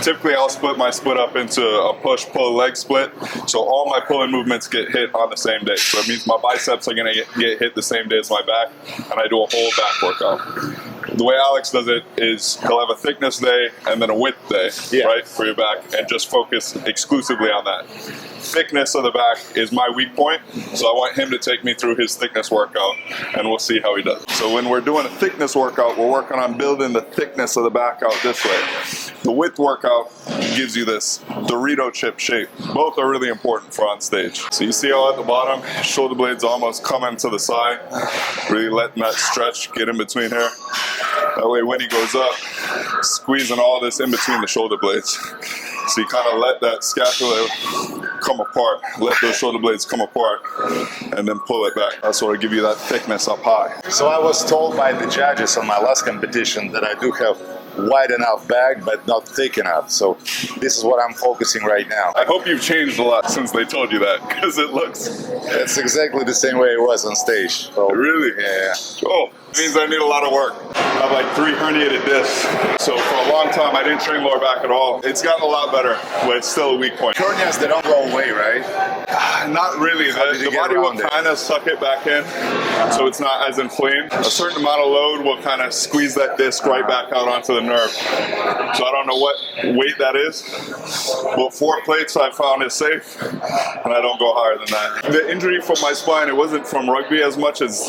Typically, I'll split my split up into a push-pull leg split, so all my pulling movements get hit on the same day. So it means my biceps are gonna get hit the same day as my back, and I do a whole back workout. The way Alex does it is he'll have a thickness day and then a width day, right, for your back, and just focus exclusively on that. Thickness of the back is my weak point, so I want him to take me through his thickness workout, and we'll see how he does. So when we're doing a thickness workout, we're working on building the thickness of the back out this way. The width workout gives you this Dorito chip shape. Both are really important for on stage. So you see how at the bottom, shoulder blades almost coming to the side, really letting that stretch get in between here. That way when he goes up, squeezing all this in between the shoulder blades. So you kind of let that scapula come apart, let those shoulder blades come apart, and then pull it back. That's what will give you that thickness up high. So I was told by the judges on my last competition that I do have wide enough back, but not thick enough. So this is what I'm focusing right now. I hope you've changed a lot since they told you that, because it looks... It's exactly the same way it was on stage. So, really? Yeah. Oh, it means I need a lot of work. I have like 3 herniated discs. So for a long time, I didn't train lower back at all. It's gotten a lot better, but it's still a weak point. Hernias, they don't go away, right? Not really. The body will kind of suck it back in, so it's not as inflamed. A certain amount of load will kind of squeeze that disc right back out onto the nerve. So I don't know what weight that is, but 4 plates I found is safe, and I don't go higher than that. The injury from my spine, it wasn't from rugby as much as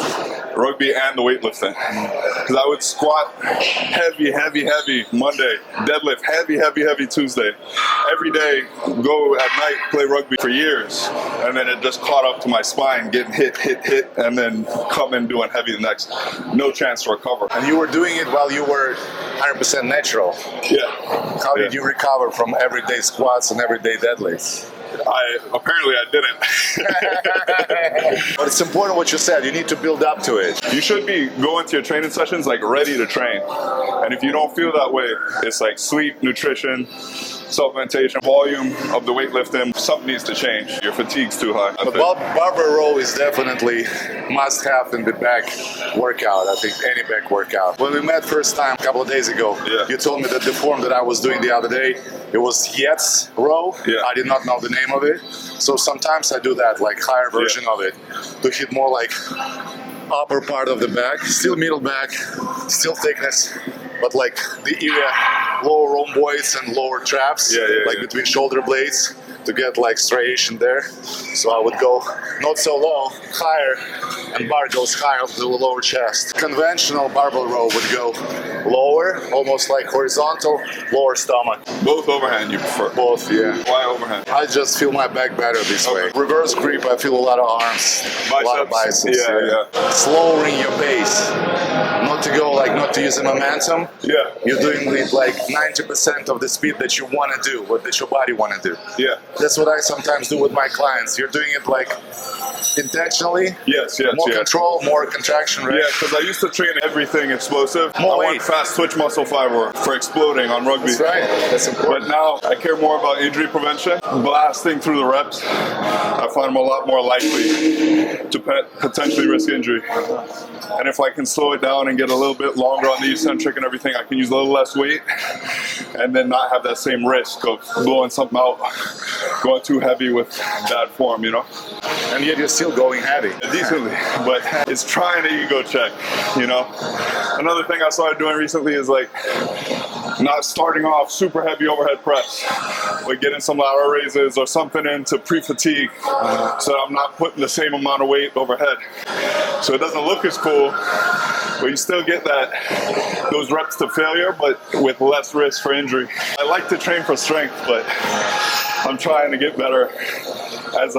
rugby and the weightlifting. Because I would squat heavy Monday, deadlift heavy Tuesday. Every day, go at night, play rugby for years, and then it just caught up to my spine, getting hit, and then coming doing heavy the next. No chance to recover. And you were doing it while you were 100% natural. Yeah. How did you recover from everyday squats and everyday deadlifts? Apparently I didn't. But it's important what you said. You need to build up to it. You should be going to your training sessions like ready to train. And if you don't feel that way, it's like sleep, nutrition, supplementation, volume of the weightlifting. Something needs to change. Your fatigue's too high. But barbell row is definitely must-have in the back workout. I think any back workout. When we met first time a couple of days ago, you told me that the form that I was doing the other day, it was Yates row. I did not know the name of it. So sometimes I do that, like higher version of it, to hit more like upper part of the back, still middle back, still thickness, but like the area lower rhomboids and lower traps, like between shoulder blades, to get like striation there. So I would go not so low, higher, and bar goes higher to the lower chest. Conventional barbell row would go lower, almost like horizontal, lower stomach. Both overhand you prefer? Both, yeah. Why overhand? I just feel my back better this way. Reverse grip, I feel a lot of arms, a lot of biceps. Slowing your pace. Not to go like, not to use the momentum. You're doing it like 90% of the speed that you want to do, what that your body want to do. That's what I sometimes do with my clients. You're doing it like intentionally. More control, more contraction, right? Yeah, because I used to train everything explosive. I want fast twitch muscle fiber for exploding on rugby. That's right. That's important. But now I care more about injury prevention. Blasting through the reps, I find I'm a lot more likely to potentially risk injury. And if I can slow it down and get a little bit longer on the eccentric and everything, I can use a little less weight and then not have that same risk of blowing something out, going too heavy with bad form, you know? And yet you're still going heavy. Decently, but it's trying to ego check, you know? Another thing I started doing recently is like not starting off super heavy overhead press, like getting some lateral raises or something into pre-fatigue so that I'm not putting the same amount of weight overhead. So it doesn't look as cool, but you still get those reps to failure, but with less risk for injury. I like to train for strength, but I'm trying to get better as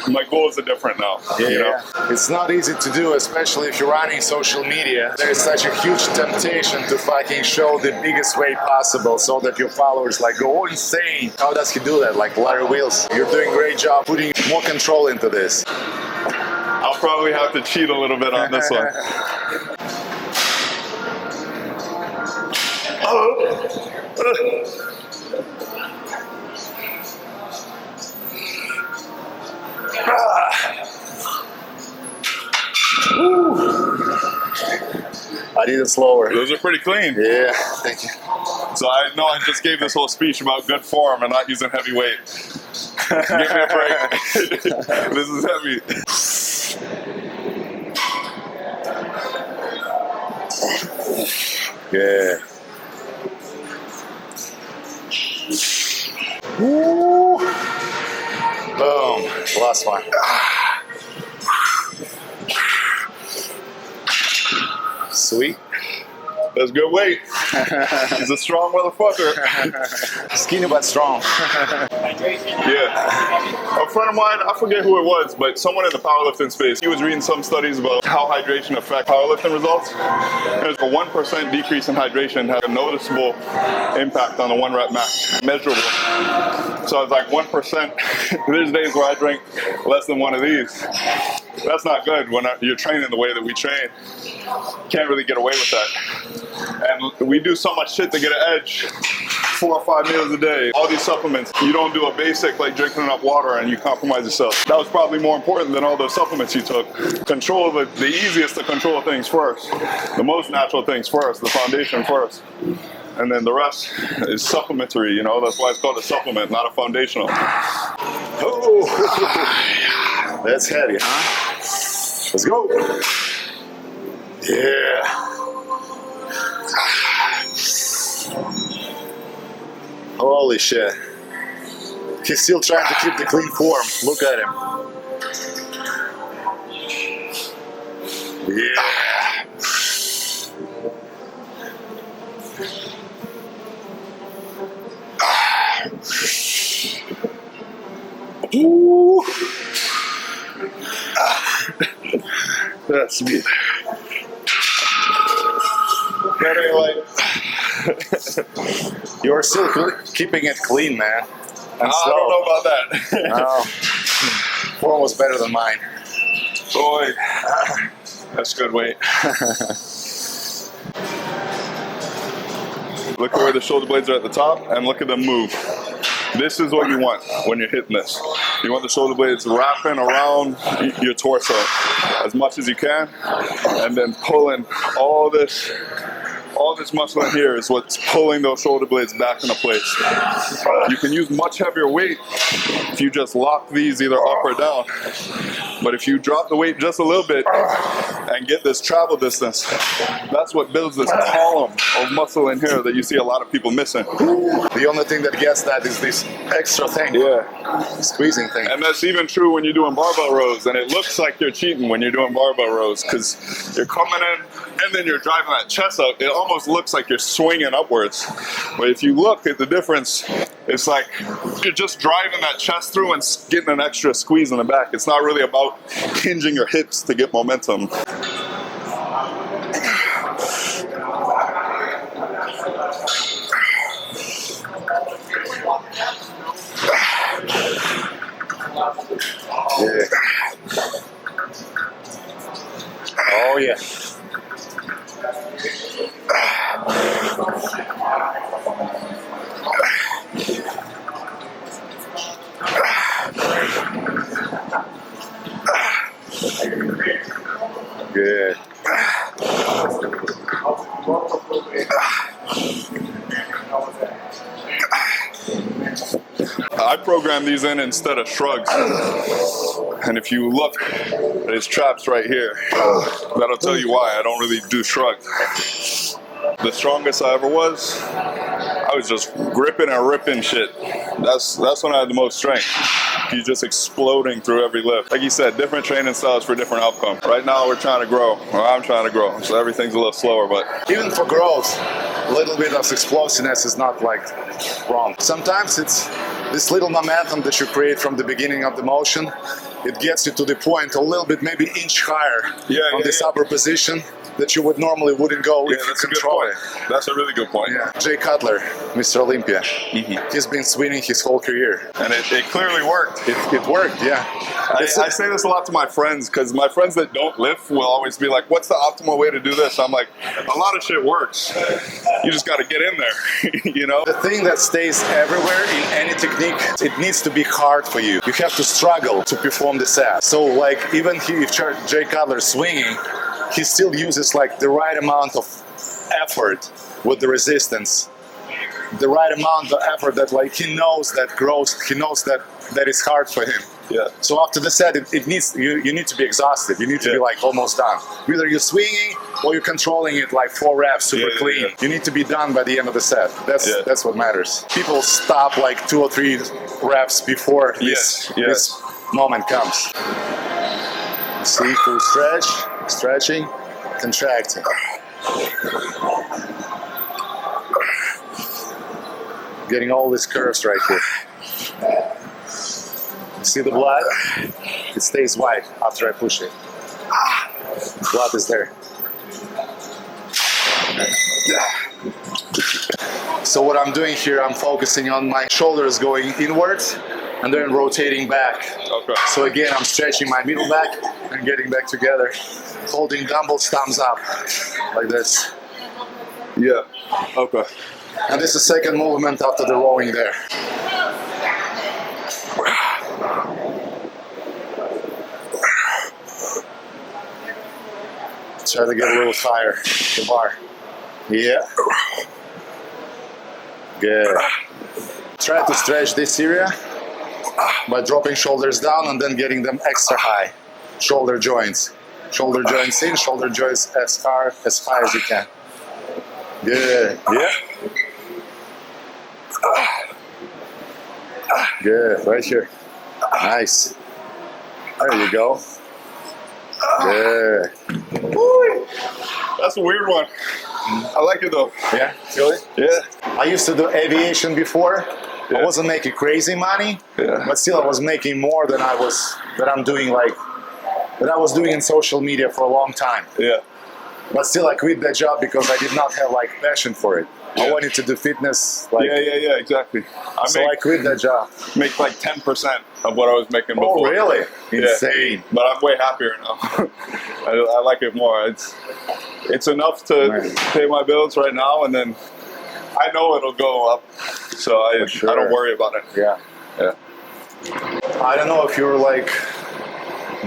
my goals are different now. You know? It's not easy to do, especially if you're running social media. There's such a huge temptation to fucking show the biggest weight possible so that your followers like go insane. How does he do that? Like Larry Wheels. You're doing a great job putting more control into this. I'll probably have to cheat a little bit on this one. I did it slower. Those are pretty clean. Yeah, thank you. So I know I just gave this whole speech about good form and not using heavy weight. Give me a break. This is heavy. Yeah. Woo. Boom. Last one. Sweet. That's good weight. He's a strong motherfucker. Skinny but strong. Yeah. A friend of mine, I forget who it was, but someone in the powerlifting space, he was reading some studies about how hydration affects powerlifting results. There's a 1% decrease in hydration has a noticeable impact on the 1 rep max, measurable. So it's like 1%. There's days where I drink less than one of these. That's not good when you're training the way that we train. Can't really get away with that. And we do so much shit to get an edge. 4 or 5 meals a day, all these supplements. You don't do a basic like drinking enough water and you compromise yourself. That was probably more important than all those supplements you took. Control the easiest to control things first. The most natural things first, the foundation first. And then the rest is supplementary, you know, that's why it's called a supplement, not a foundational. Oh, that's heavy, huh? Let's go. Yeah. Holy shit. He's still trying to keep the clean form. Look at him. Yeah. Ooh. That's me. That ain't like... You're still keeping it clean, man. And I don't know about that. No. Form was better than mine. Boy, that's good weight. Look at where the shoulder blades are at the top and look at them move. This is what you want when you're hitting this. You want the shoulder blades wrapping around your torso as much as you can and then pulling all this muscle in here is what's pulling those shoulder blades back into place. You can use much heavier weight if you just lock these either up or down. But if you drop the weight just a little bit and get this travel distance, that's what builds this column of muscle in here that you see a lot of people missing. The only thing that gets that is this extra thing. Yeah. Squeezing thing. And that's even true when you're doing barbell rows, and it looks like you're cheating when you're doing barbell rows because you're coming in and then you're driving that chest out. It almost looks like you're swinging upwards. But if you look at the difference, it's like you're just driving that chest through and getting an extra squeeze in the back. It's not really about hinging your hips to get momentum. Yeah. Oh yeah. Good. I program these in instead of shrugs. And if you look, there's traps right here. That'll tell you why I don't really do shrugs. The strongest I ever was, I was just gripping and ripping shit. That's when I had the most strength. You're just exploding through every lift. Like you said, different training styles for different outcomes. Right now we're trying to grow, or I'm trying to grow, so everything's a little slower, but... Even for growth, a little bit of explosiveness is not like wrong. Sometimes it's this little momentum that you create from the beginning of the motion. It gets you to the point a little bit, maybe inch higher on this upper position that you wouldn't go if you control it. That's a really good point. Yeah. Jay Cutler, Mr. Olympia, he's been swinging his whole career. And it clearly worked. It worked, yeah. I say this a lot to my friends, because my friends that don't lift will always be like, what's the optimal way to do this? I'm like, a lot of shit works. You just got to get in there, you know? The thing that stays everywhere in any technique, it needs to be hard for you. You have to struggle to perform the set. So like, even if Jay Cutler's swinging, he still uses like the right amount of effort with the resistance the right amount of effort that like he knows that is hard for him. Yeah. So after the set, it needs you need to be exhausted. You need to be like almost done. Either you're swinging or you're controlling it like 4 reps, super clean. Yeah. You need to be done by the end of the set. That's what matters. People stop like 2 or 3 reps before this moment comes. See, full stretch, stretching, contracting. Getting all these curves right here. See the blood? It stays white after I push it. Blood is there. So what I'm doing here, I'm focusing on my shoulders going inwards and then rotating back. Okay. So again, I'm stretching my middle back and getting back together. Holding dumbbells, thumbs up, like this. Yeah. Okay. And this is the second movement after the rowing there. Try to get a little higher, the bar. Yeah. Good. Try to stretch this area by dropping shoulders down and then getting them extra high. Shoulder joints. Shoulder joints in, shoulder joints as high as you can. Good. Yeah. Good. Right here. Nice. There you go. Good. That's a weird one. I like it though. Yeah, feel it? Yeah. I used to do aviation before. I wasn't making crazy money, but still I was making more than I'm doing that I was doing in social media for a long time. Yeah. But still I quit that job because I did not have passion for it. I wanted to do fitness. Exactly. I quit that job. Make like 10% of what I was making before. Oh, really? Insane. But I'm way happier now. I like it more. It's enough to pay my bills right now, and then I know it'll go up, so I don't worry about it. Yeah. Yeah. I don't know if you're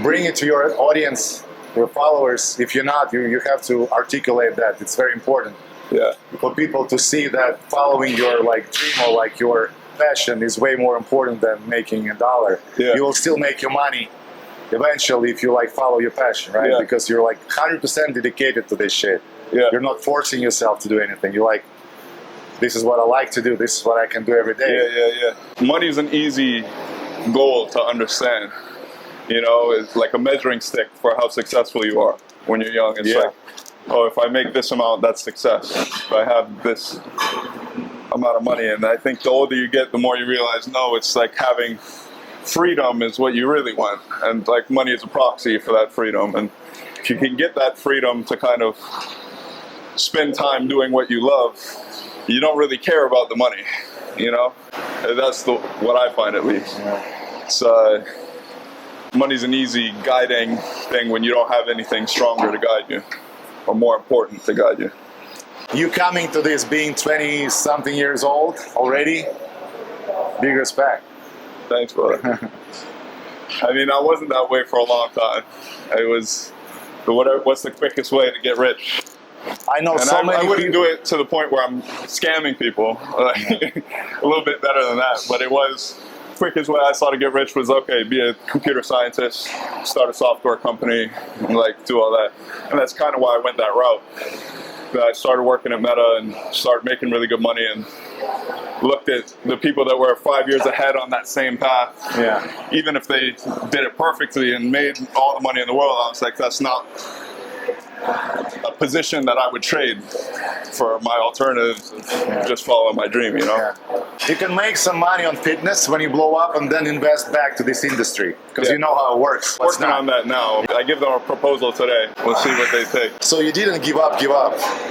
bring it to your audience, your followers. If you're not, you have to articulate that. It's very important. Yeah. For people to see that following your dream or your passion is way more important than making $1. Yeah. You will still make your money eventually if you follow your passion, right? Yeah. Because you're 100% dedicated to this shit. Yeah. You're not forcing yourself to do anything. You're this is what I like to do. This is what I can do every day. Yeah. Money is an easy goal to understand. It's like a measuring stick for how successful you are when you're young. It's like, oh, if I make this amount, that's success. If I have this amount of money. And I think the older you get, the more you realize, no, it's like having freedom is what you really want. And money is a proxy for that freedom. And if you can get that freedom to kind of spend time doing what you love, you don't really care about the money, And that's what I find, at least. So money's an easy guiding thing when you don't have anything stronger to guide you, or more important to guide you. You coming to this being 20-something years old already, big respect. Thanks, brother. I mean, I wasn't that way for a long time. It was, what's the quickest way to get rich? I know and so many I wouldn't people. do it to the point where I'm scamming people. A little bit better than that, but it was quickest way I saw to get rich was, okay, be a computer scientist, start a software company, and do all that. And that's kind of why I went that route. I started working at Meta and started making really good money, and looked at the people that were 5 years ahead on that same path. Yeah. Even if they did it perfectly and made all the money in the world, I was like, that's not a position that I would trade for my alternatives of just follow my dream, Yeah. You can make some money on fitness when you blow up and then invest back to this industry because you know how it works. Working on that now. I give them a proposal today. We'll see what they take. So you didn't give up.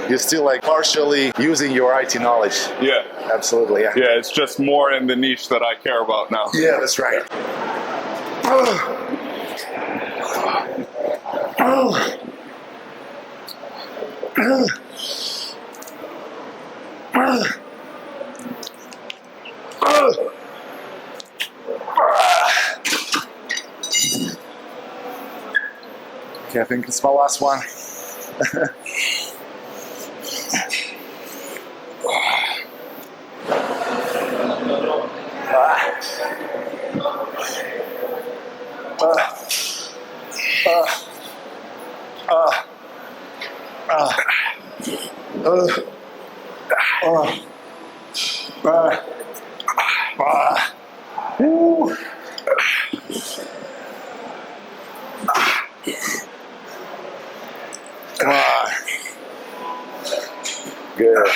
You're still partially using your IT knowledge. Yeah. Absolutely, yeah. Yeah, it's just more in the niche that I care about now. Yeah, that's right. Okay, I think it's my last one. Good.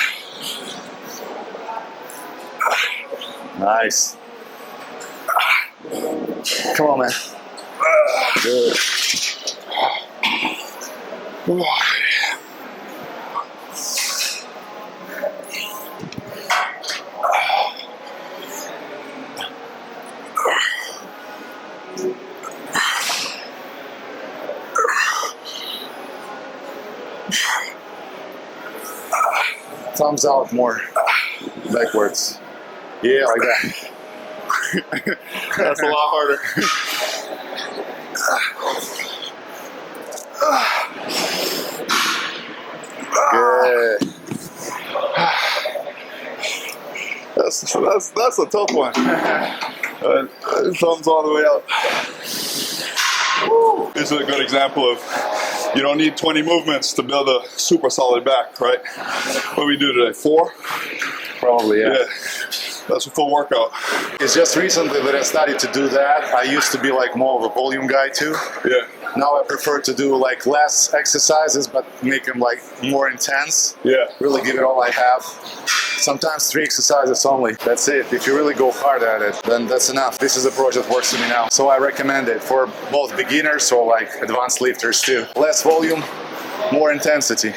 Nice. Come on, man. Good. Thumbs out more. Backwards. Yeah, like that. That's a lot harder. Good. That's a tough one. Thumbs all the way up. This is a good example of you don't need 20 movements to build a super solid back, right? What do we do today? 4? Probably, yeah. That's a full workout. It's just recently that I started to do that. I used to be like more of a volume guy too. Yeah. Now I prefer to do like less exercises, but make them like more intense. Yeah. Really give it all I have. Sometimes 3 exercises only. That's it. If you really go hard at it, then that's enough. This is the approach that works for me now. So I recommend it for both beginners or like advanced lifters too. Less volume, more intensity.